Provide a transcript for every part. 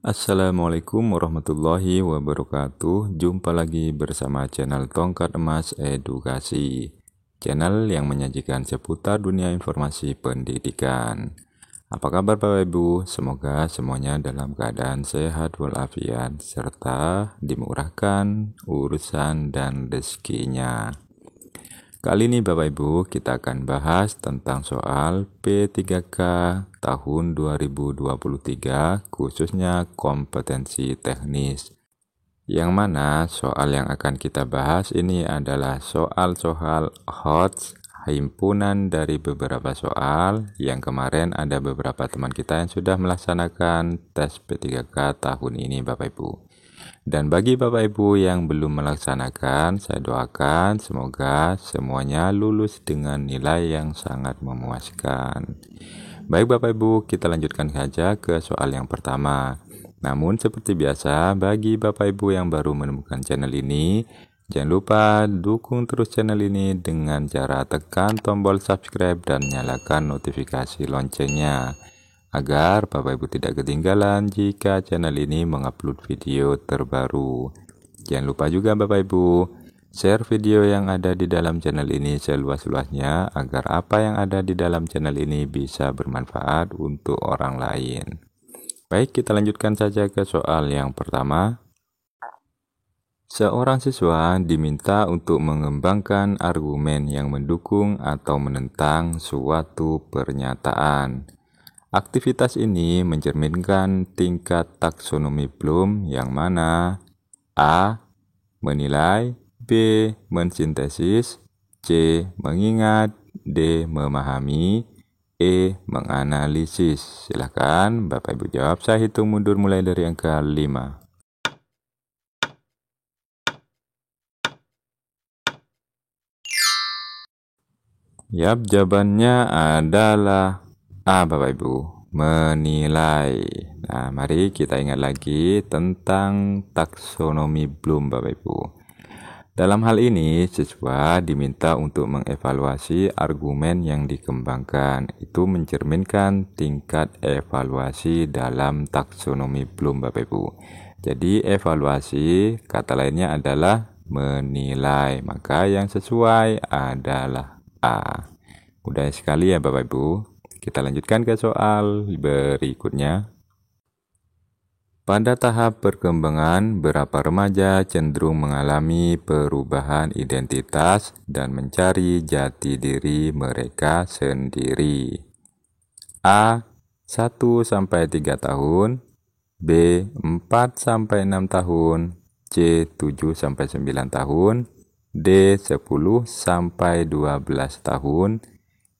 Assalamualaikum warahmatullahi wabarakatuh. Jumpa lagi bersama channel Tongkat Emas Edukasi, channel yang menyajikan seputar dunia informasi pendidikan. Apa kabar Bapak Ibu? Semoga semuanya dalam keadaan sehat walafiat serta dimurahkan urusan dan rezekinya. Kali ini Bapak Ibu kita akan bahas tentang soal P3K tahun 2023 khususnya kompetensi teknis. Yang mana soal yang akan kita bahas ini adalah soal-soal HOTS, himpunan dari beberapa soal yang kemarin ada beberapa teman kita yang sudah melaksanakan tes P3K tahun ini Bapak Ibu. Dan bagi Bapak Ibu yang belum melaksanakan, saya doakan semoga semuanya lulus dengan nilai yang sangat memuaskan. Baik Bapak Ibu, kita lanjutkan saja ke soal yang pertama. Namun seperti biasa, bagi Bapak Ibu yang baru menemukan channel ini, jangan lupa dukung terus channel ini dengan cara tekan tombol subscribe dan nyalakan notifikasi loncengnya, agar Bapak Ibu tidak ketinggalan jika channel ini mengupload video terbaru. Jangan lupa juga Bapak Ibu, share video yang ada di dalam channel ini seluas-luasnya agar apa yang ada di dalam channel ini bisa bermanfaat untuk orang lain. Baik, kita lanjutkan saja ke soal yang pertama. Seorang siswa diminta untuk mengembangkan argumen yang mendukung atau menentang suatu pernyataan. Aktivitas ini mencerminkan tingkat taksonomi Bloom yang mana A. menilai, B. mensintesis, C. mengingat, D. memahami, E. menganalisis. Silakan Bapak Ibu jawab, saya hitung mundur mulai dari angka 5. Yap, jawabannya adalah A Bapak Ibu, menilai. Nah, mari kita ingat lagi tentang taksonomi Bloom Bapak Ibu. Dalam hal ini, siswa diminta untuk mengevaluasi argumen yang dikembangkan. Itu mencerminkan tingkat evaluasi dalam taksonomi Bloom Bapak Ibu. Jadi evaluasi kata lainnya adalah menilai. Maka yang sesuai adalah A. Mudah sekali ya Bapak Ibu. Kita lanjutkan ke soal berikutnya. Pada tahap perkembangan, berapa remaja cenderung mengalami perubahan identitas dan mencari jati diri mereka sendiri? A. 1-3 tahun, B. 4-6 tahun, C. 7-9 tahun, D. 10-12 tahun,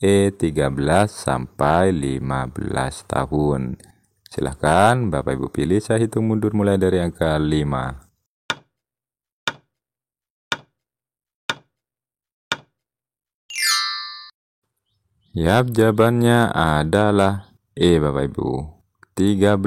E. 13-15 tahun. Silahkan Bapak Ibu pilih, saya hitung mundur mulai dari angka 5. Yap, jawabannya adalah E Bapak Ibu. 13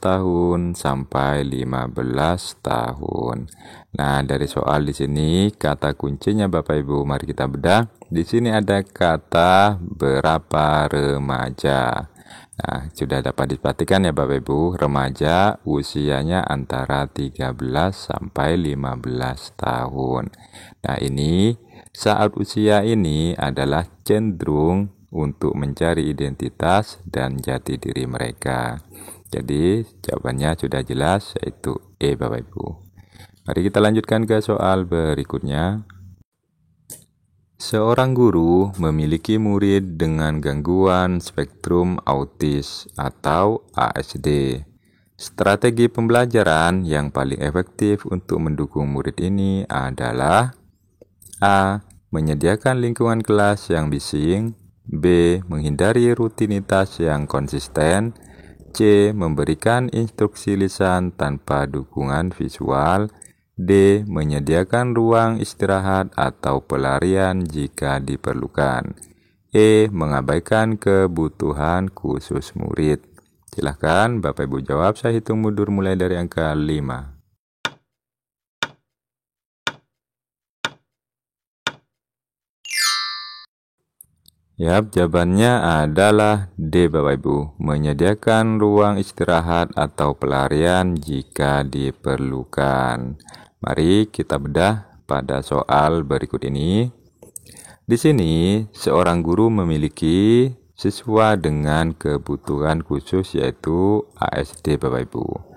tahun sampai 15 tahun. Nah, dari soal di sini kata kuncinya Bapak Ibu, mari kita bedah. Di sini ada kata berapa remaja. Nah, sudah dapat diperhatikan ya Bapak Ibu, remaja usianya antara 13 sampai 15 tahun. Nah, ini saat usia ini adalah cenderung untuk mencari identitas dan jati diri mereka. Jadi, jawabannya sudah jelas, yaitu E Bapak Ibu. Mari kita lanjutkan ke soal berikutnya. Seorang guru memiliki murid dengan gangguan spektrum autis atau ASD. Strategi pembelajaran yang paling efektif untuk mendukung murid ini adalah A. menyediakan lingkungan kelas yang bising, B. menghindari rutinitas yang konsisten, C. memberikan instruksi lisan tanpa dukungan visual, D. menyediakan ruang istirahat atau pelarian jika diperlukan, E. mengabaikan kebutuhan khusus murid. Silahkan Bapak Ibu jawab, saya hitung mundur mulai dari angka 5. Yap, jawabannya adalah D, Bapak Ibu. Menyediakan ruang istirahat atau pelarian jika diperlukan. Mari kita bedah pada soal berikut ini. Di sini, seorang guru memiliki siswa dengan kebutuhan khusus yaitu ASD, Bapak Ibu.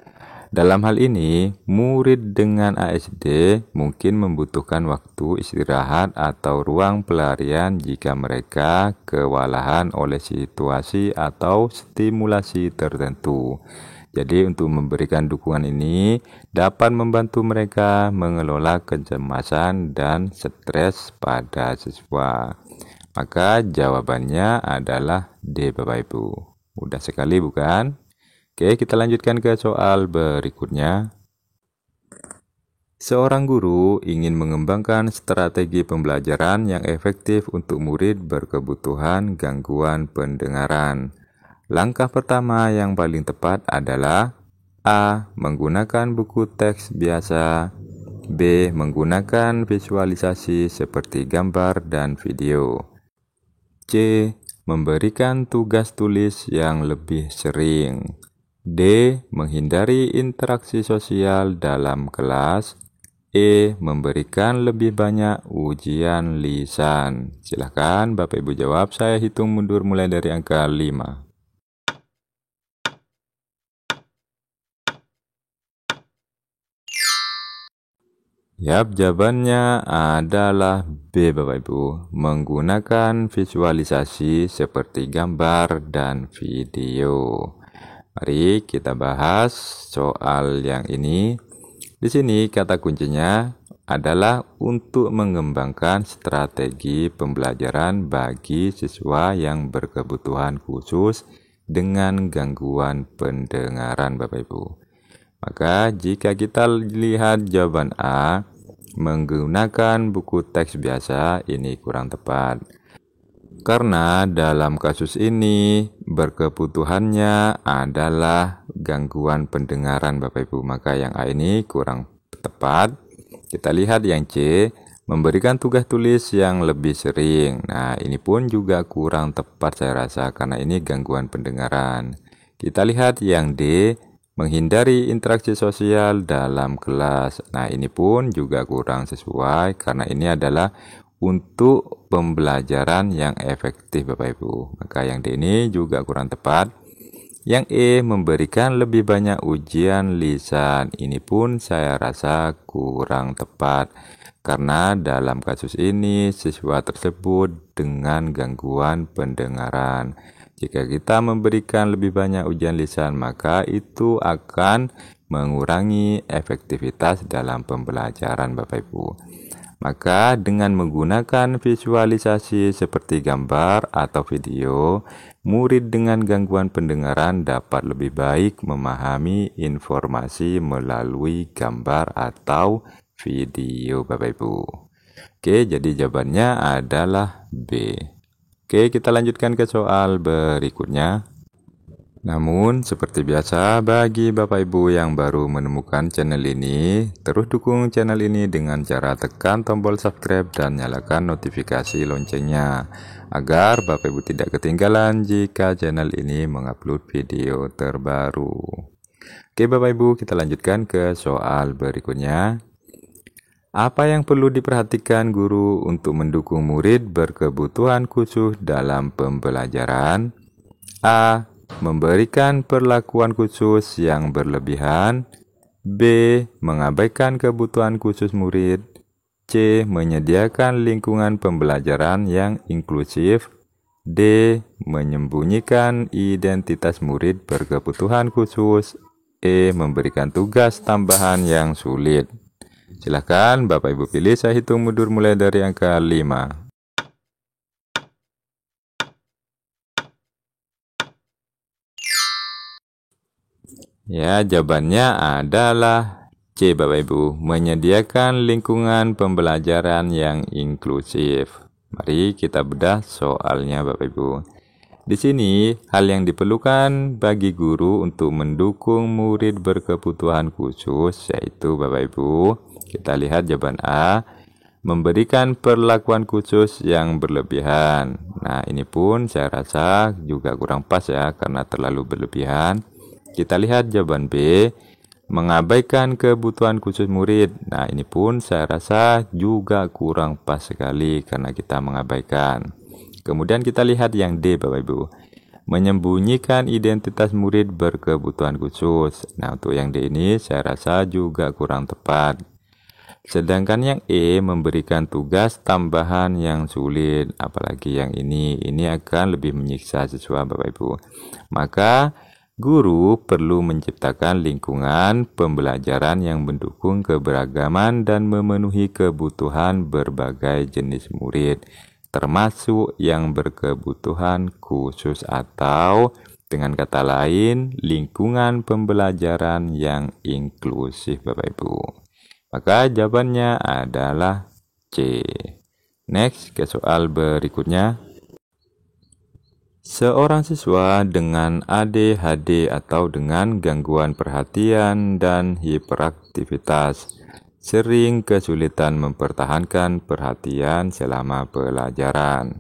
Dalam hal ini, murid dengan ASD mungkin membutuhkan waktu istirahat atau ruang pelarian jika mereka kewalahan oleh situasi atau stimulasi tertentu. Jadi, untuk memberikan dukungan ini dapat membantu mereka mengelola kecemasan dan stres pada siswa. Maka jawabannya adalah D, Bapak Ibu. Mudah sekali, bukan? Oke, kita lanjutkan ke soal berikutnya. Seorang guru ingin mengembangkan strategi pembelajaran yang efektif untuk murid berkebutuhan gangguan pendengaran. Langkah pertama yang paling tepat adalah A. Menggunakan buku teks biasa. B. Menggunakan visualisasi seperti gambar dan video. C. Memberikan tugas tulis yang lebih sering. D. Menghindari interaksi sosial dalam kelas. E. Memberikan lebih banyak ujian lisan. Silahkan Bapak Ibu jawab, saya hitung mundur mulai dari angka 5. Yap, jawabannya adalah B, Bapak Ibu. Menggunakan visualisasi seperti gambar dan video. Mari kita bahas soal yang ini. Di sini kata kuncinya adalah untuk mengembangkan strategi pembelajaran bagi siswa yang berkebutuhan khusus dengan gangguan pendengaran, Bapak Ibu. Maka jika kita lihat jawaban A, menggunakan buku teks biasa, ini kurang tepat. Karena dalam kasus ini berkebutuhannya adalah gangguan pendengaran, Bapak Ibu. Maka yang A ini kurang tepat. Kita lihat yang C, memberikan tugas tulis yang lebih sering. Nah, ini pun juga kurang tepat saya rasa karena ini gangguan pendengaran. Kita lihat yang D, menghindari interaksi sosial dalam kelas. Nah, ini pun juga kurang sesuai karena ini adalah untuk pembelajaran yang efektif, Bapak Ibu. Maka yang D ini juga kurang tepat. Yang E, memberikan lebih banyak ujian lisan. Ini pun saya rasa kurang tepat. Karena dalam kasus ini siswa tersebut dengan gangguan pendengaran. Jika kita memberikan lebih banyak ujian lisan, maka itu akan mengurangi efektivitas dalam pembelajaran, Bapak Ibu. Maka dengan menggunakan visualisasi seperti gambar atau video, murid dengan gangguan pendengaran dapat lebih baik memahami informasi melalui gambar atau video, Bapak Ibu. Oke, jadi jawabannya adalah B. Oke, kita lanjutkan ke soal berikutnya. Namun, seperti biasa, bagi Bapak Ibu yang baru menemukan channel ini, terus dukung channel ini dengan cara tekan tombol subscribe dan nyalakan notifikasi loncengnya, agar Bapak Ibu tidak ketinggalan jika channel ini mengupload video terbaru. Oke Bapak Ibu, kita lanjutkan ke soal berikutnya. Apa yang perlu diperhatikan guru untuk mendukung murid berkebutuhan khusus dalam pembelajaran? A. Memberikan perlakuan khusus yang berlebihan. B. Mengabaikan kebutuhan khusus murid. C. Menyediakan lingkungan pembelajaran yang inklusif. D. Menyembunyikan identitas murid berkebutuhan khusus. E. Memberikan tugas tambahan yang sulit. Silakan Bapak Ibu pilih, saya hitung mundur mulai dari angka 5. Ya, jawabannya adalah C, Bapak Ibu. Menyediakan lingkungan pembelajaran yang inklusif. Mari kita bedah soalnya, Bapak Ibu. Di sini, hal yang diperlukan bagi guru untuk mendukung murid berkebutuhan khusus, yaitu Bapak Ibu, kita lihat jawaban A. memberikan perlakuan khusus yang berlebihan. Nah, ini pun saya rasa juga kurang pas ya, karena terlalu berlebihan. Kita lihat jawaban B, mengabaikan kebutuhan khusus murid. Nah, ini pun saya rasa juga kurang pas sekali karena kita mengabaikan. Kemudian kita lihat yang D, Bapak Ibu. Menyembunyikan identitas murid berkebutuhan khusus. Nah, untuk yang D ini saya rasa juga kurang tepat. Sedangkan yang E memberikan tugas tambahan yang sulit, apalagi yang ini akan lebih menyiksa siswa Bapak Ibu. Maka guru perlu menciptakan lingkungan pembelajaran yang mendukung keberagaman dan memenuhi kebutuhan berbagai jenis murid, termasuk yang berkebutuhan khusus atau dengan kata lain, lingkungan pembelajaran yang inklusif Bapak Ibu. Maka jawabannya adalah C. Next, ke soal berikutnya. Seorang siswa dengan ADHD atau dengan gangguan perhatian dan hiperaktivitas sering kesulitan mempertahankan perhatian selama pelajaran.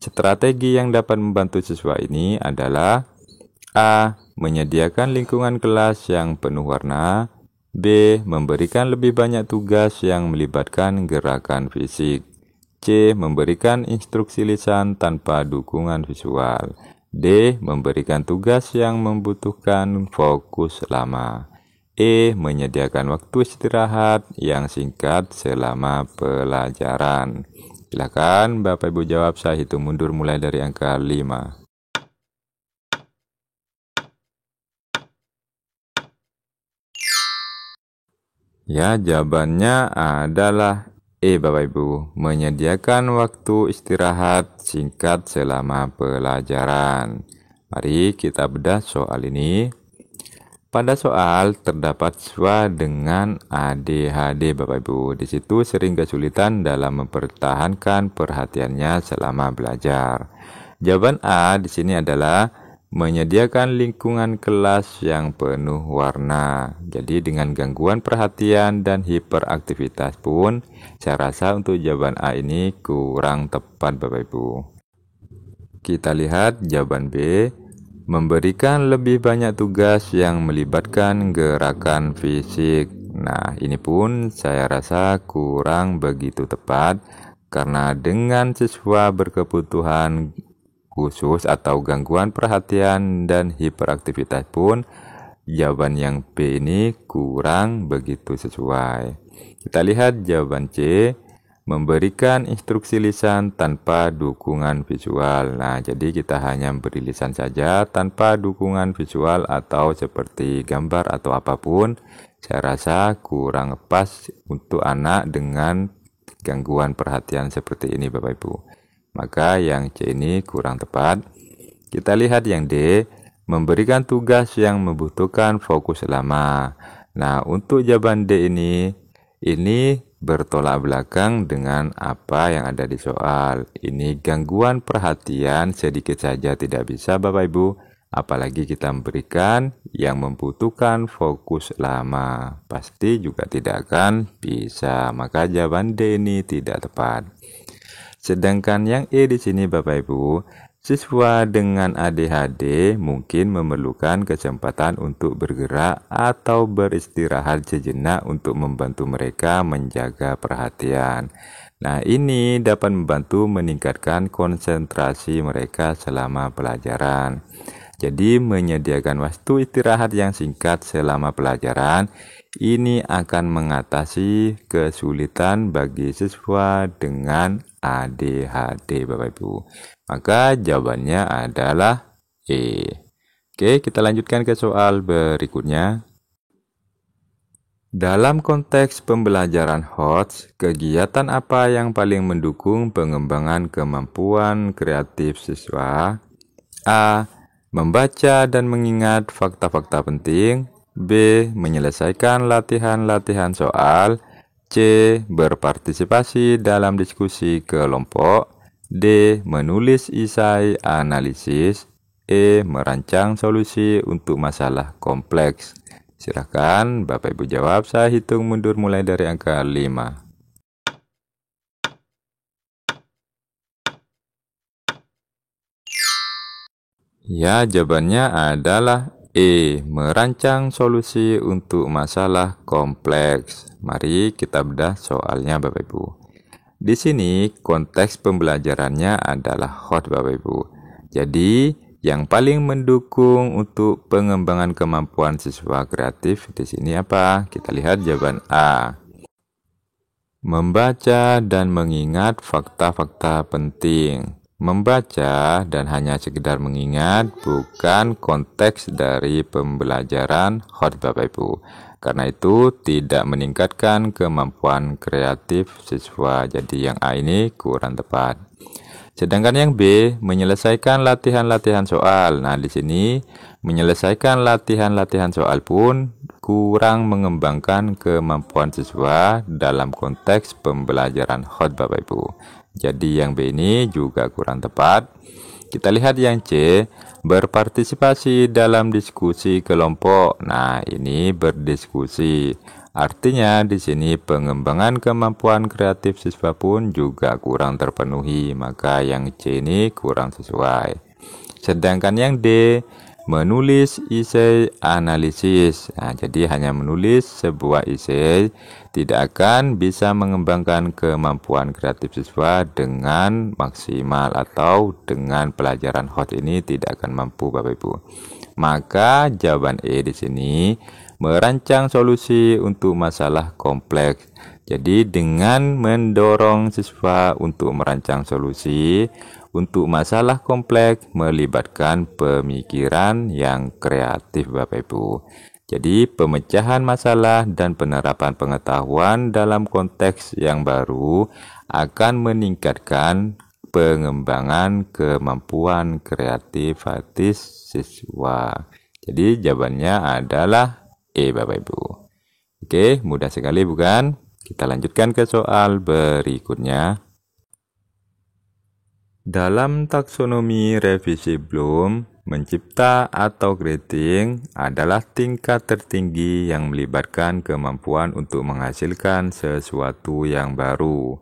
Strategi yang dapat membantu siswa ini adalah A. Menyediakan lingkungan kelas yang penuh warna. B. Memberikan lebih banyak tugas yang melibatkan gerakan fisik. C. Memberikan instruksi lisan tanpa dukungan visual. D. Memberikan tugas yang membutuhkan fokus lama. E. Menyediakan waktu istirahat yang singkat selama pelajaran. Silakan Bapak Ibu jawab, saya hitung mundur mulai dari angka 5. Ya, jawabannya adalah E, Bapak Ibu. Menyediakan waktu istirahat singkat selama pelajaran. Mari kita bedah soal ini. Pada soal terdapat siswa dengan ADHD, Bapak Ibu. Di situ sering kesulitan dalam mempertahankan perhatiannya selama belajar. Jawaban A di sini adalah menyediakan lingkungan kelas yang penuh warna. Jadi dengan gangguan perhatian dan hiperaktivitas pun, saya rasa untuk jawaban A ini kurang tepat Bapak Ibu. Kita lihat jawaban B, memberikan lebih banyak tugas yang melibatkan gerakan fisik. Nah, ini pun saya rasa kurang begitu tepat, karena dengan siswa berkebutuhan khusus atau gangguan perhatian dan hiperaktivitas pun, jawaban yang B ini kurang begitu sesuai. Kita lihat jawaban C, memberikan instruksi lisan tanpa dukungan visual. Nah, jadi kita hanya beri lisan saja tanpa dukungan visual atau seperti gambar atau apapun. Saya rasa kurang pas untuk anak dengan gangguan perhatian seperti ini Bapak Ibu. Maka yang C ini kurang tepat. Kita lihat yang D, memberikan tugas yang membutuhkan fokus lama. Nah, untuk jawaban D ini bertolak belakang dengan apa yang ada di soal. Ini gangguan perhatian sedikit saja tidak bisa Bapak Ibu, apalagi kita memberikan yang membutuhkan fokus lama. Pasti juga tidak akan bisa. Maka jawaban D ini tidak tepat. Sedangkan yang E di sini Bapak Ibu, siswa dengan ADHD mungkin memerlukan kesempatan untuk bergerak atau beristirahat sejenak untuk membantu mereka menjaga perhatian. Nah, ini dapat membantu meningkatkan konsentrasi mereka selama pelajaran. Jadi, menyediakan waktu istirahat yang singkat selama pelajaran ini akan mengatasi kesulitan bagi siswa dengan ADHD Bapak Ibu. Maka jawabannya adalah E. Oke, kita lanjutkan ke soal berikutnya. Dalam konteks pembelajaran HOTS, kegiatan apa yang paling mendukung pengembangan kemampuan kreatif siswa? A. Membaca dan mengingat fakta-fakta penting. B. Menyelesaikan latihan-latihan soal. C. Berpartisipasi dalam diskusi kelompok. D. Menulis esai analisis. E. Merancang solusi untuk masalah kompleks. Silakan Bapak Ibu jawab, saya hitung mundur mulai dari angka 5. Ya, jawabannya adalah E. Merancang solusi untuk masalah kompleks. Mari kita bedah soalnya Bapak Ibu. Di sini konteks pembelajarannya adalah hot Bapak Ibu. Jadi, yang paling mendukung untuk pengembangan kemampuan siswa kreatif di sini apa? Kita lihat jawaban A. Membaca dan mengingat fakta-fakta penting. Membaca dan hanya sekedar mengingat bukan konteks dari pembelajaran hot Bapak Ibu. Karena itu tidak meningkatkan kemampuan kreatif siswa. Jadi yang A ini kurang tepat. Sedangkan yang B, menyelesaikan latihan-latihan soal. Nah, di sini menyelesaikan latihan-latihan soal pun kurang mengembangkan kemampuan siswa dalam konteks pembelajaran hot Bapak Ibu. Jadi yang B ini juga kurang tepat. Kita lihat yang C, berpartisipasi dalam diskusi kelompok. Nah, ini berdiskusi. Artinya di sini pengembangan kemampuan kreatif siswa pun juga kurang terpenuhi, maka yang C ini kurang sesuai. Sedangkan yang D, menulis esai analisis. Nah, jadi hanya menulis sebuah esai tidak akan bisa mengembangkan kemampuan kreatif siswa dengan maksimal, atau dengan pelajaran hot ini tidak akan mampu Bapak Ibu. Maka jawaban E di sini merancang solusi untuk masalah kompleks. Jadi dengan mendorong siswa untuk merancang solusi untuk masalah kompleks melibatkan pemikiran yang kreatif Bapak Ibu. Jadi pemecahan masalah dan penerapan pengetahuan dalam konteks yang baru akan meningkatkan pengembangan kemampuan kreatif siswa. Jadi jawabannya adalah E Bapak Ibu. Oke, mudah sekali bukan? Kita lanjutkan ke soal berikutnya. Dalam taksonomi revisi Bloom, mencipta atau creating adalah tingkat tertinggi yang melibatkan kemampuan untuk menghasilkan sesuatu yang baru,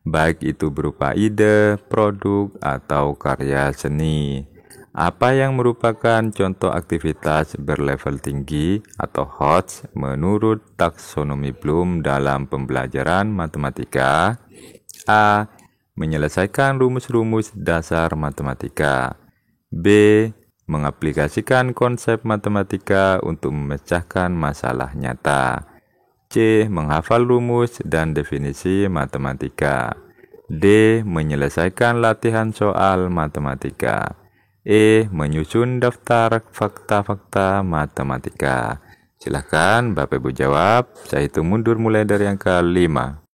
baik itu berupa ide, produk, atau karya seni. Apa yang merupakan contoh aktivitas berlevel tinggi atau HOTS menurut taksonomi Bloom dalam pembelajaran matematika? A. Menyelesaikan rumus-rumus dasar matematika. B. Mengaplikasikan konsep matematika untuk memecahkan masalah nyata. C. Menghafal rumus dan definisi matematika. D. Menyelesaikan latihan soal matematika. E. Menyusun daftar fakta-fakta matematika. Silahkan Bapak Ibu jawab. Saya hitung mundur mulai dari yang kelima.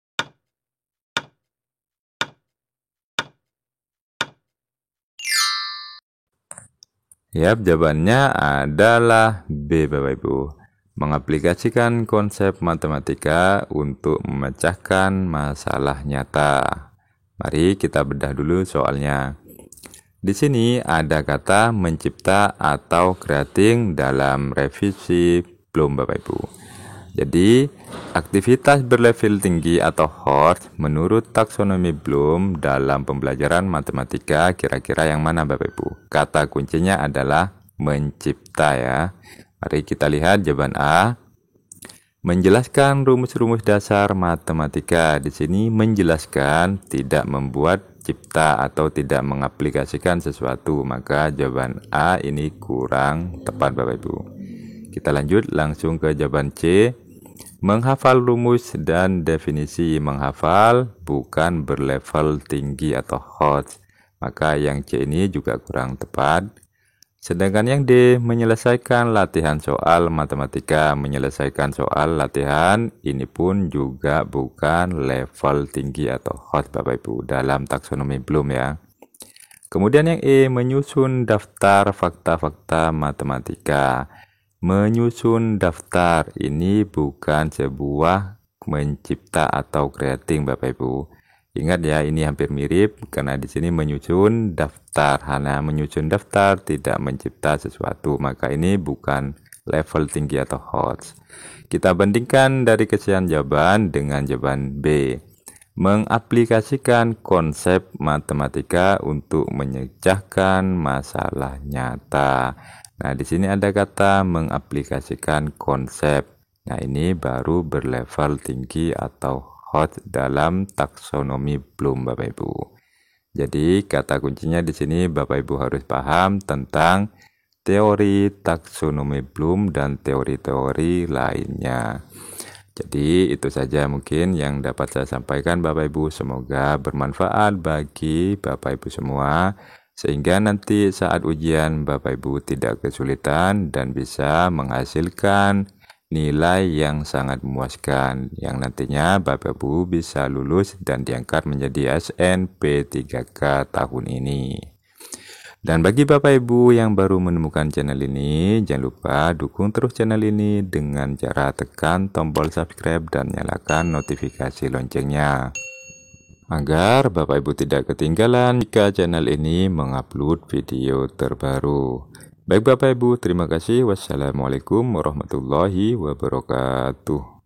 Yap, jawabannya adalah B Bapak Ibu. Mengaplikasikan konsep matematika untuk memecahkan masalah nyata. Mari kita bedah dulu soalnya. Di sini ada kata mencipta atau creating dalam revisi Bloom Bapak Ibu. Jadi, aktivitas berlevel tinggi atau HOT menurut taksonomi Bloom dalam pembelajaran matematika kira-kira yang mana Bapak Ibu? Kata kuncinya adalah mencipta ya. Mari kita lihat jawaban A. Menjelaskan rumus-rumus dasar matematika. Di sini menjelaskan, tidak membuat cipta atau tidak mengaplikasikan sesuatu. Maka jawaban A ini kurang tepat Bapak Ibu. Kita lanjut langsung ke jawaban C. Menghafal rumus dan definisi. Menghafal bukan berlevel tinggi atau HOT. Maka yang C ini juga kurang tepat. Sedangkan yang D, menyelesaikan latihan soal matematika. Menyelesaikan soal latihan ini pun juga bukan level tinggi atau HOT Bapak Ibu dalam taksonomi Bloom ya. Kemudian yang E, menyusun daftar fakta-fakta matematika. Menyusun daftar ini bukan sebuah mencipta atau creating Bapak Ibu. Ingat ya, ini hampir mirip karena di sini menyusun daftar. Hanya menyusun daftar, tidak mencipta sesuatu. Maka ini bukan level tinggi atau HOTS. Kita bandingkan dari kesian jawaban dengan jawaban B. mengaplikasikan konsep matematika untuk menyelesaikan masalah nyata. Nah, di sini ada kata mengaplikasikan konsep. Nah, ini baru berlevel tinggi atau hot dalam taksonomi Bloom, Bapak Ibu. Jadi, kata kuncinya di sini Bapak Ibu harus paham tentang teori taksonomi Bloom dan teori-teori lainnya. Jadi itu saja mungkin yang dapat saya sampaikan Bapak Ibu, semoga bermanfaat bagi Bapak Ibu semua sehingga nanti saat ujian Bapak Ibu tidak kesulitan dan bisa menghasilkan nilai yang sangat memuaskan yang nantinya Bapak Ibu bisa lulus dan diangkat menjadi SNP3K tahun ini. Dan bagi Bapak Ibu yang baru menemukan channel ini, jangan lupa dukung terus channel ini dengan cara tekan tombol subscribe dan nyalakan notifikasi loncengnya. Agar Bapak Ibu tidak ketinggalan jika channel ini mengupload video terbaru. Baik Bapak Ibu, terima kasih. Wassalamualaikum warahmatullahi wabarakatuh.